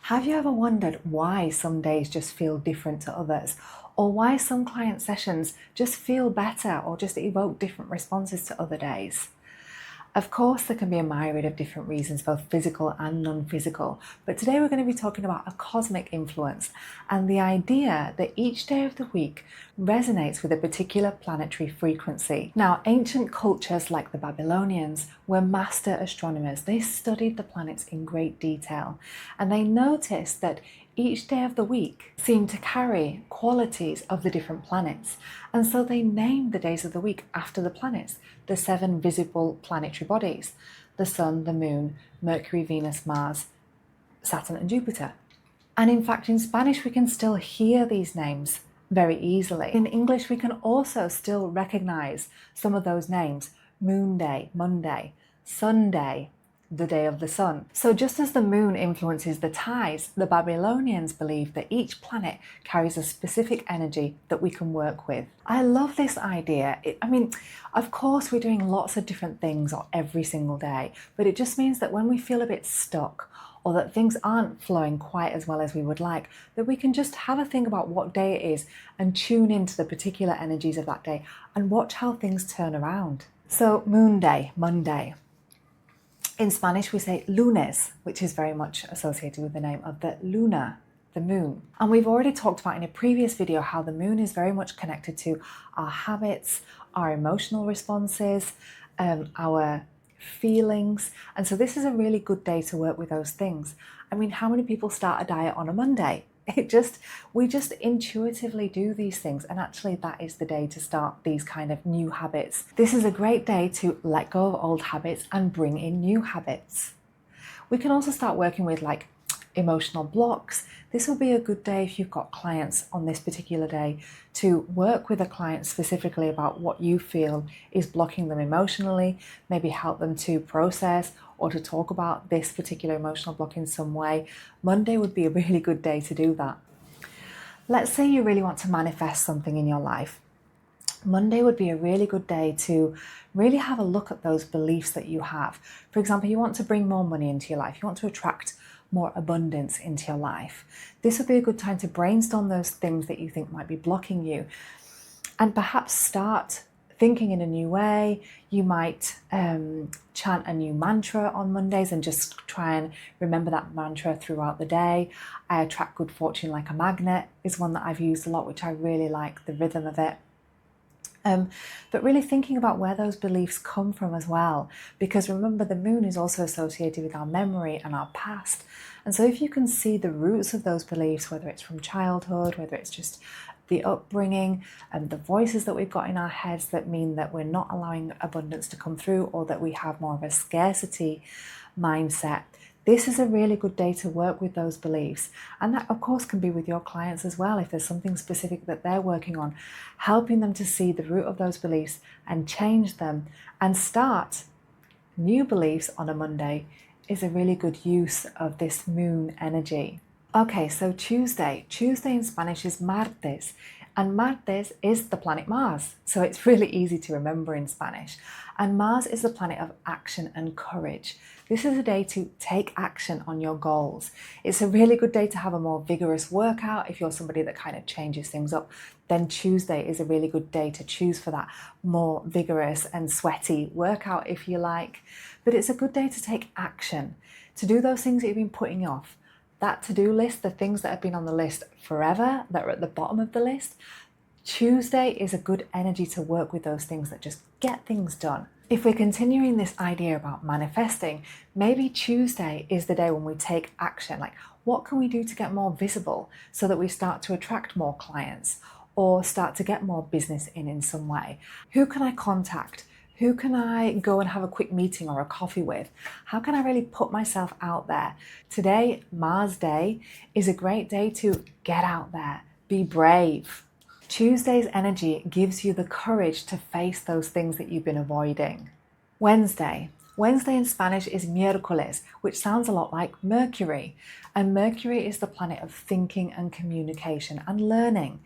Have you ever wondered why some days just feel different to others? Or why some client sessions just feel better or just evoke different responses to other days? Of course, there can be a myriad of different reasons, both physical and non-physical, but today we're going to be talking about a cosmic influence and the idea that each day of the week resonates with a particular planetary frequency. Now, ancient cultures like the Babylonians were master astronomers. They studied the planets in great detail, and they noticed that each day of the week seemed to carry qualities of the different planets. And so they named the days of the week after the planets, the 7 visible planetary bodies: the Sun, the Moon, Mercury, Venus, Mars, Saturn, and Jupiter. And in fact, in Spanish, we can still hear these names very easily. In English, we can also still recognize some of those names: Moon Day, Monday, Sunday, the day of the sun. So just as the moon influences the tides, the Babylonians believed that each planet carries a specific energy that we can work with. I love this idea. Of course, we're doing lots of different things every single day, but it just means that when we feel a bit stuck or that things aren't flowing quite as well as we would like, that we can just have a think about what day it is and tune into the particular energies of that day and watch how things turn around. So Moon Day, Monday. In Spanish, we say lunes, which is very much associated with the name of the luna, the moon. And we've already talked about in a previous video how the moon is very much connected to our habits, our emotional responses, our feelings. And so this is a really good day to work with those things. How many people start a diet on a Monday? We just intuitively do these things, and actually that is the day to start these kind of new habits. This is a great day to let go of old habits and bring in new habits. We can also start working with emotional blocks. This will be a good day if you've got clients on this particular day to work with a client specifically about what you feel is blocking them emotionally, maybe help them to process or to talk about this particular emotional block in some way. Monday would be a really good day to do that. Let's say you really want to manifest something in your life. Monday would be a really good day to really have a look at those beliefs that you have. For example, you want to bring more money into your life. You want to attract more abundance into your life. This would be a good time to brainstorm those things that you think might be blocking you and perhaps start thinking in a new way. You might chant a new mantra on Mondays and just try and remember that mantra throughout the day. I attract good fortune like a magnet is one that I've used a lot, which I really like the rhythm of it. But really thinking about where those beliefs come from as well, because remember, the moon is also associated with our memory and our past. And so if you can see the roots of those beliefs, whether it's from childhood, whether it's just the upbringing and the voices that we've got in our heads that mean that we're not allowing abundance to come through, or that we have more of a scarcity mindset, this is a really good day to work with those beliefs. And that, of course, can be with your clients as well. If there's something specific that they're working on, helping them to see the root of those beliefs and change them and start new beliefs on a Monday is a really good use of this moon energy. Okay, so Tuesday. Tuesday in Spanish is martes, and Martes is the planet Mars. So it's really easy to remember in Spanish. And Mars is the planet of action and courage. This is a day to take action on your goals. It's a really good day to have a more vigorous workout. If you're somebody that kind of changes things up, then Tuesday is a really good day to choose for that more vigorous and sweaty workout, if you like. But it's a good day to take action, to do those things that you've been putting off. That to-do list, the things that have been on the list forever, that are at the bottom of the list, Tuesday is a good energy to work with those things that just get things done. If we're continuing this idea about manifesting, maybe Tuesday is the day when we take action. What can we do to get more visible so that we start to attract more clients or start to get more business in some way? Who can I contact? Who can I go and have a quick meeting or a coffee with? How can I really put myself out there? Today, Mars Day, is a great day to get out there, be brave. Tuesday's energy gives you the courage to face those things that you've been avoiding. Wednesday. Wednesday in Spanish is miércoles, which sounds a lot like Mercury. And Mercury is the planet of thinking and communication and learning.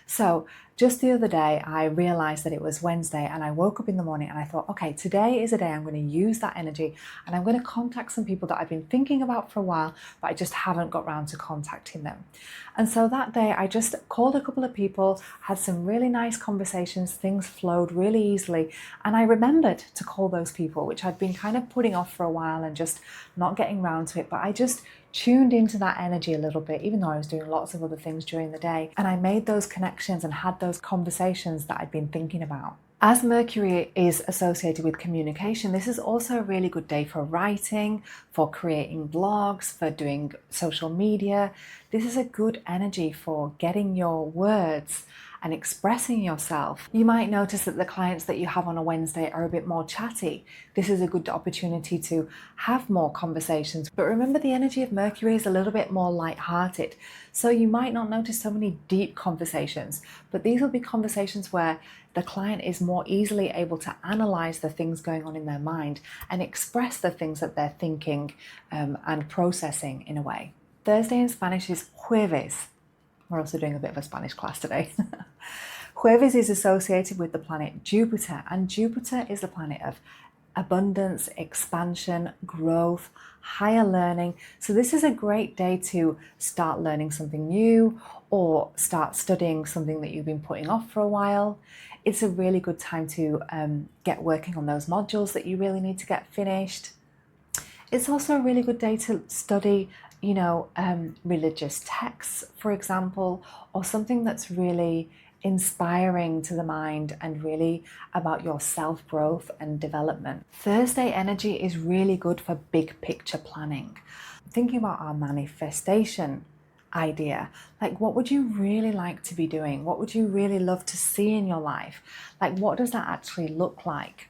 So just the other day, I realized that it was Wednesday, and I woke up in the morning and I thought, okay, today is a day I'm going to use that energy and I'm going to contact some people that I've been thinking about for a while, but I just haven't got round to contacting them. And so that day I just called a couple of people, had some really nice conversations, things flowed really easily. And I remembered to call those people, which I'd been kind of putting off for a while and just not getting round to it. But I just tuned into that energy a little bit, even though I was doing lots of other things during the day. And I made those connections and had those conversations that I'd been thinking about. As Mercury is associated with communication, this is also a really good day for writing, for creating blogs, for doing social media. This is a good energy for getting your words and expressing yourself. You might notice that the clients that you have on a Wednesday are a bit more chatty. This is a good opportunity to have more conversations. But remember, the energy of Mercury is a little bit more light-hearted. So you might not notice so many deep conversations, but these will be conversations where the client is more easily able to analyze the things going on in their mind and express the things that they're thinking and processing in a way. Thursday in Spanish is jueves. We're also doing a bit of a Spanish class today. Jueves is associated with the planet Jupiter, and Jupiter is the planet of abundance, expansion, growth, higher learning. So this is a great day to start learning something new or start studying something that you've been putting off for a while. It's a really good time to get working on those modules that you really need to get finished. It's also a really good day to study, religious texts, for example, or something that's really inspiring to the mind and really about your self-growth and development. Thursday energy is really good for big picture planning. Thinking about our manifestation idea, like what would you really like to be doing? What would you really love to see in your life? Like, what does that actually look like?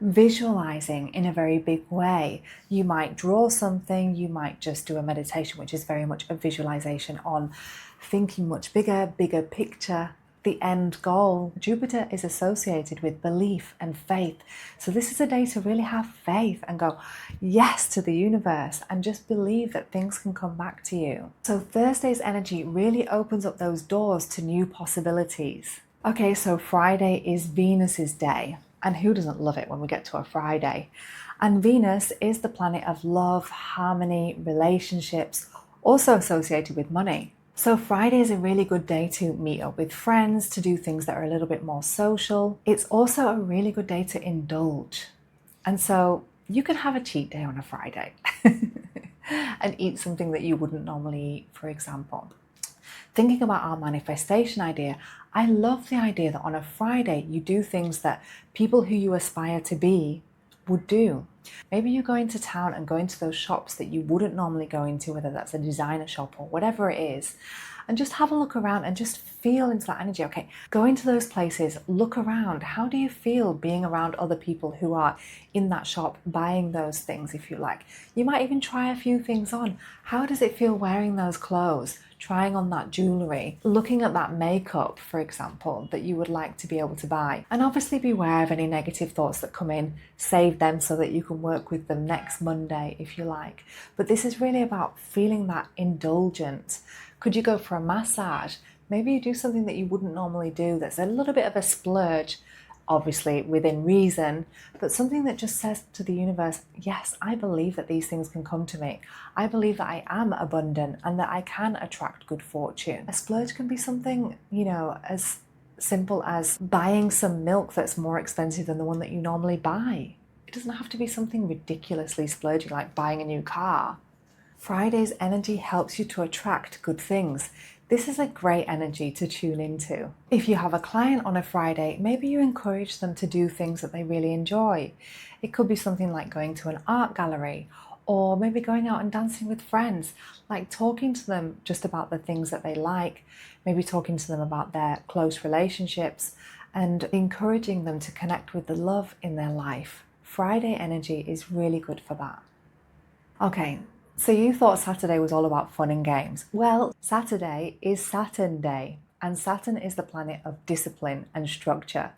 Visualizing in a very big way. You might draw something, you might just do a meditation, which is very much a visualization on thinking much bigger picture, the end goal. Jupiter is associated with belief and faith. So this is a day to really have faith and go yes to the universe and just believe that things can come back to you. So Thursday's energy really opens up those doors to new possibilities. Okay, so Friday is Venus's day. And who doesn't love it when we get to a Friday? And Venus is the planet of love, harmony, relationships, also associated with money. So Friday is a really good day to meet up with friends, to do things that are a little bit more social. It's also a really good day to indulge. And so you can have a cheat day on a Friday and eat something that you wouldn't normally eat, for example. Thinking about our manifestation idea, I love the idea that on a Friday you do things that people who you aspire to be would do. Maybe you go into town and go into those shops that you wouldn't normally go into, whether that's a designer shop or whatever it is, and just have a look around and just feel into that energy. Okay, go into those places, look around. How do you feel being around other people who are in that shop buying those things, if you like? You might even try a few things on. How does it feel wearing those clothes? Trying on that jewellery, looking at that makeup, for example, that you would like to be able to buy. And obviously beware of any negative thoughts that come in, save them so that you can work with them next Monday if you like. But this is really about feeling that indulgent. Could you go for a massage? Maybe you do something that you wouldn't normally do that's a little bit of a splurge, obviously within reason, but something that just says to the universe, yes, I believe that these things can come to me. I believe that I am abundant and that I can attract good fortune. A splurge can be something, as simple as buying some milk that's more expensive than the one that you normally buy. It doesn't have to be something ridiculously splurgy like buying a new car. Friday's energy helps you to attract good things. This is a great energy to tune into. If you have a client on a Friday, maybe you encourage them to do things that they really enjoy. It could be something like going to an art gallery, or maybe going out and dancing with friends, like talking to them just about the things that they like, maybe talking to them about their close relationships and encouraging them to connect with the love in their life. Friday energy is really good for that. Okay. So you thought Saturday was all about fun and games. Well, Saturday is Saturn Day, and Saturn is the planet of discipline and structure.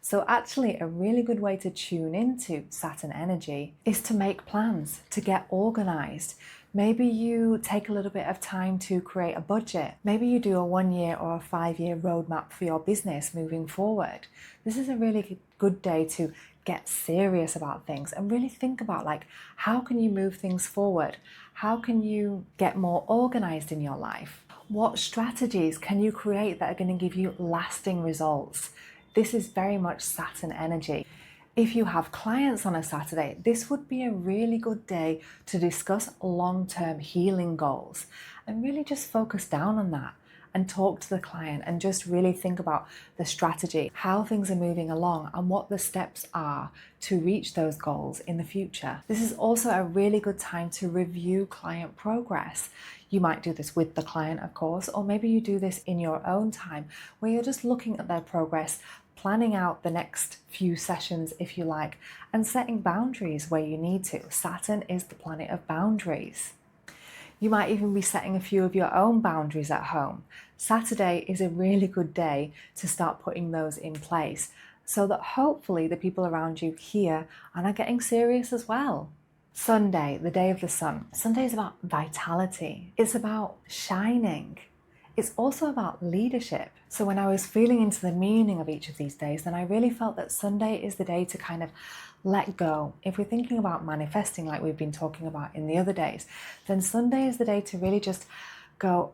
So actually a really good way to tune into Saturn energy is to make plans, to get organized. Maybe you take a little bit of time to create a budget. Maybe you do a 1 year or a 5 year roadmap for your business moving forward. This is a really good day to get serious about things and really think about, like, how can you move things forward? How can you get more organized in your life? What strategies can you create that are going to give you lasting results? This is very much Saturn energy. If you have clients on a Saturday, this would be a really good day to discuss long-term healing goals and really just focus down on that and talk to the client and just really think about the strategy, how things are moving along and what the steps are to reach those goals in the future. This is also a really good time to review client progress. You might do this with the client, of course, or maybe you do this in your own time where you're just looking at their progress, planning out the next few sessions, if you like, and setting boundaries where you need to. Saturn is the planet of boundaries. You might even be setting a few of your own boundaries at home. Saturday is a really good day to start putting those in place so that hopefully the people around you hear and are getting serious as well. Sunday, the day of the sun. Sunday is about vitality. It's about shining. It's also about leadership. So when I was feeling into the meaning of each of these days, then I really felt that Sunday is the day to kind of let go. If we're thinking about manifesting like we've been talking about in the other days, then Sunday is the day to really just go,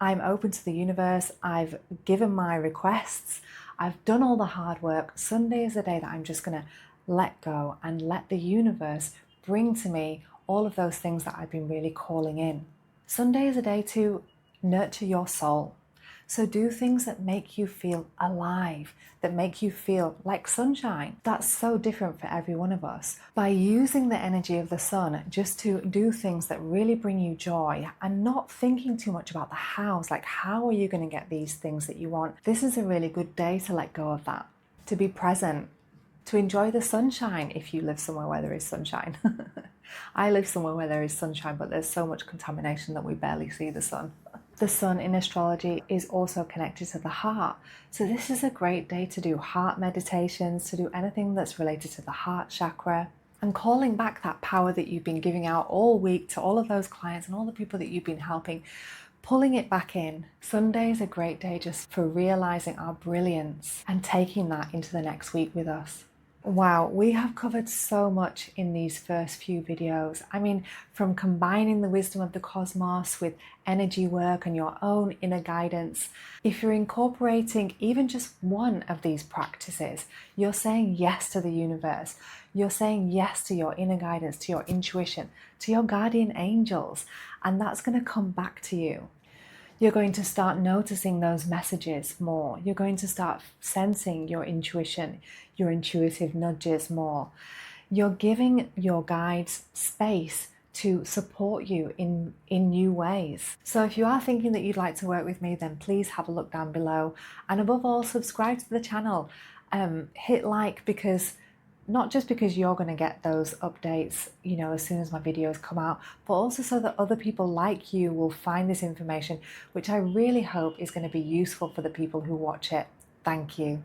I'm open to the universe. I've given my requests. I've done all the hard work. Sunday is the day that I'm just going to let go and let the universe bring to me all of those things that I've been really calling in. Sunday is a day to nurture your soul. So do things that make you feel alive, that make you feel like sunshine. That's so different for every one of us. By using the energy of the sun just to do things that really bring you joy and not thinking too much about the hows, like how are you going to get these things that you want? This is a really good day to let go of that, to be present, to enjoy the sunshine if you live somewhere where there is sunshine. I live somewhere where there is sunshine, but there's so much contamination that we barely see the sun. The sun in astrology is also connected to the heart. So this is a great day to do heart meditations, to do anything that's related to the heart chakra, and calling back that power that you've been giving out all week to all of those clients and all the people that you've been helping, pulling it back in. Sunday is a great day just for realizing our brilliance and taking that into the next week with us. Wow, we have covered so much in these first few videos. I mean, from combining the wisdom of the cosmos with energy work and your own inner guidance. If you're incorporating even just one of these practices, you're saying yes to the universe. You're saying yes to your inner guidance, to your intuition, to your guardian angels, and that's going to come back to you. You're going to start noticing those messages more. You're going to start sensing your intuition, your intuitive nudges more. You're giving your guides space to support you in new ways. So if you are thinking that you'd like to work with me, then please have a look down below. And above all, subscribe to the channel. Hit like, because not just because you're going to get those updates, as soon as my videos come out, but also so that other people like you will find this information, which I really hope is going to be useful for the people who watch it. Thank you.